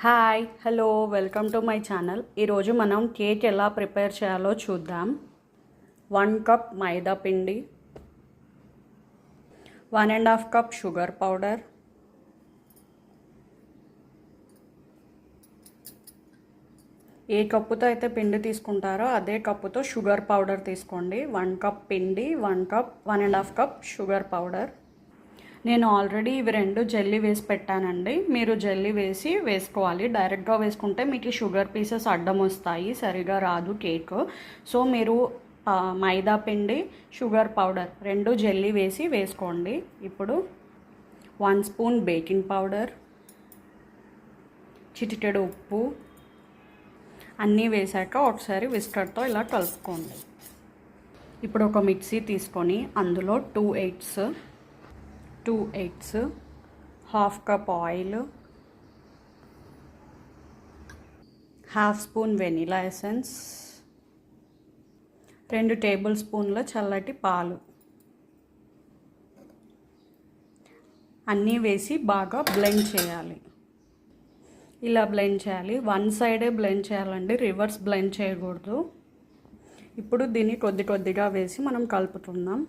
Hi hello welcome to my channel. ఈరోజు మనం cake ఎలా ప్రిపేర్ చేయాలో చూద్దాం. 1 కప్ మైదా పిండి, 1.5 కప్ షుగర్ పౌడర్, ఏ కప్పుతో అయితే పిండి తీసుకుంటారో అదే కప్పుతో షుగర్ పౌడర్ తీసుకోండి. 1 కప్ పిండి, 1.5 కప్ షుగర్ పౌడర్. నేను ఆల్రెడీ ఇవి రెండు జెల్లీ వేసి పెట్టానండి. మీరు జెల్లీ వేసుకోవాలి. డైరెక్ట్గా వేసుకుంటే మీకు షుగర్ పీసెస్ అడ్డం వస్తాయి, సరిగా రాదు కేక్. సో మీరు మైదా పిండి, షుగర్ పౌడర్ రెండు జెల్లీ వేసుకోండి. ఇప్పుడు 1 స్పూన్ బేకింగ్ పౌడర్, చిటికెడు ఉప్పు అన్నీ వేసాక ఒకసారి విస్కర్తో ఇలా కలుపుకోండి. ఇప్పుడు ఒక మిక్సీ తీసుకొని అందులో 2 eggs, 1/2 cup oil, 1/2 spoon vanilla essence, 2 table స్పూన్ల చల్లటి పాలు అన్నీ వేసి బాగా బ్లెండ్ చేయాలి. ఇలా బ్లెండ్ చేయాలి. వన్ సైడే బ్లెండ్ చేయాలండి, రివర్స్ బ్లెండ్ చేయకూడదు. ఇప్పుడు దీన్ని కొద్దిగా వేసి మనం కలుపుతున్నాం.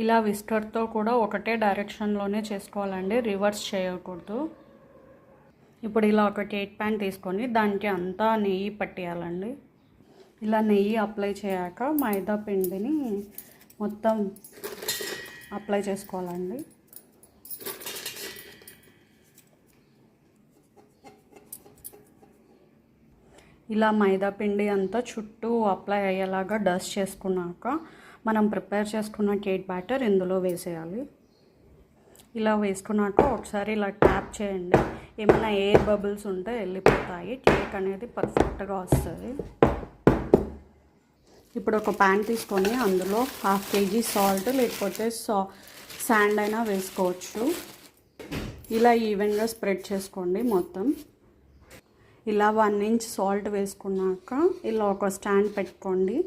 ఇలా విస్కర్తో కూడా ఒకటే డైరెక్షన్లోనే చేసుకోవాలండి, రివర్స్ చేయకూడదు. ఇప్పుడు ఇలా ఒక కేక్ ప్యాన్ తీసుకొని దానికి అంతా నెయ్యి పట్టేయాలండి. ఇలా నెయ్యి అప్లై చేయాక మైదా పిండిని మొత్తం అప్లై చేసుకోవాలండి. ఇలా మైదా పిండి అంతా చుట్టూ అప్లై అయ్యేలాగా డస్ట్ చేసుకున్నాక మనం ప్రిపేర్ చేసుకున్న కేక్ బ్యాటర్ ఇందులో వేసేయాలి. ఇలా వేసుకున్నాక ఒకసారి ఇలా ట్యాప్ చేయండి. ఏమైనా ఎయిర్ బబుల్స్ ఉంటే వెళ్ళిపోతాయి, కేక్ అనేది పర్ఫెక్ట్గా వస్తుంది. ఇప్పుడు ఒక ప్యాన్ తీసుకొని అందులో 1/2 kg సాల్ట్ లేకపోతే శాండ్ అయినా వేసుకోవచ్చు. ఇలా ఈవెన్గా స్ప్రెడ్ చేసుకోండి మొత్తం. ఇలా 1 ఇంచ్ సాల్ట్ వేసుకున్నాక ఇలా ఒక స్టాండ్ పెట్టుకోండి.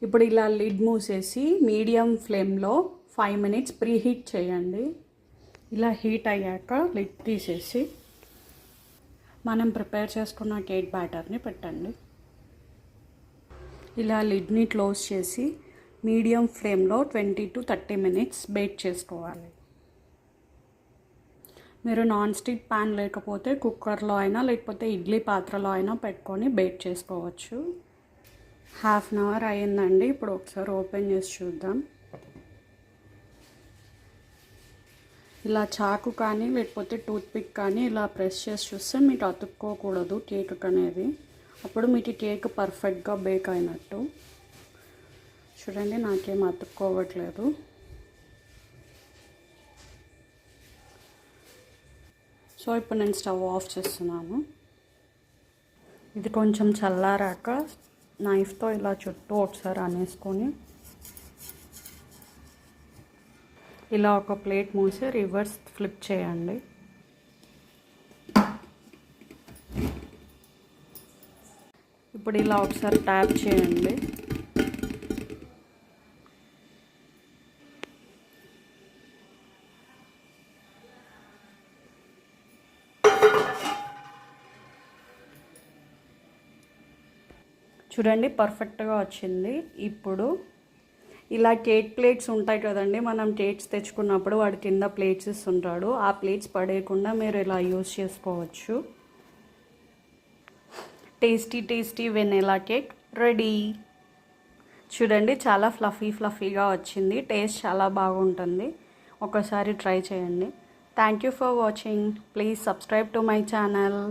ఇప్పుడు ఇలా లిడ్ మూసేసి మీడియం ఫ్లేమ్లో 5 మినిట్స్ ప్రీహీట్ చేయండి. ఇలా హీట్ అయ్యాక లిడ్ తీసేసి మనం ప్రిపేర్ చేసుకున్న కేక్ బ్యాటర్ని పెట్టండి. ఇలా లిడ్ని క్లోజ్ చేసి మీడియం ఫ్లేమ్లో 20 to 30 మినిట్స్ బేక్ చేసుకోవాలి. మీరు నాన్ స్టిక్ ప్యాన్ లేకపోతే కుక్కర్లో అయినా లేకపోతే ఇడ్లీ పాత్రలో అయినా పెట్టుకొని బేక్ చేసుకోవచ్చు. 1/2 అవర్ అయ్యిందండి. ఇప్పుడు ఒకసారి ఓపెన్ చేసి చూద్దాం. ఇలా చాకు కానీ లేకపోతే టూత్పిక్ కానీ ఇలా ప్రెస్ చేసి చూస్తే మీకు అతుక్కోకూడదు కేక్ అనేది. అప్పుడు మీకు కేక్ పర్ఫెక్ట్గా బేక్ అయినట్టు. చూడండి, నాకేం అతుక్కోవట్లేదు. సో ఇప్పుడు నేను స్టవ్ ఆఫ్ చేస్తున్నాను. ఇది కొంచెం చల్లారాక నైఫ్తో ఇలా చుట్టూ ఒకసారి అనేసుకొని ఇలా ఒక ప్లేట్ మూసి రివర్స్ ఫ్లిప్ చేయండి. ఇప్పుడు ఇలా ఒకసారి ట్యాప్ చేయండి. చూడండి, పర్ఫెక్ట్గా వచ్చింది. ఇప్పుడు ఇలా కేక్ ప్లేట్స్ ఉంటాయి కదండి, మనం కేక్స్ తెచ్చుకున్నప్పుడు వాడి కింద ప్లేట్స్ ఇస్తుంటాడు. ఆ ప్లేట్స్ పడేయకుండా మీరు ఇలా యూస్ చేసుకోవచ్చు. Tasty vanilla cake ready. చూడండి, చాలా ఫ్లఫీగా వచ్చింది. టేస్ట్ చాలా బాగుంటుంది. ఒకసారి ట్రై చేయండి. Thank you for watching. Please subscribe to my channel.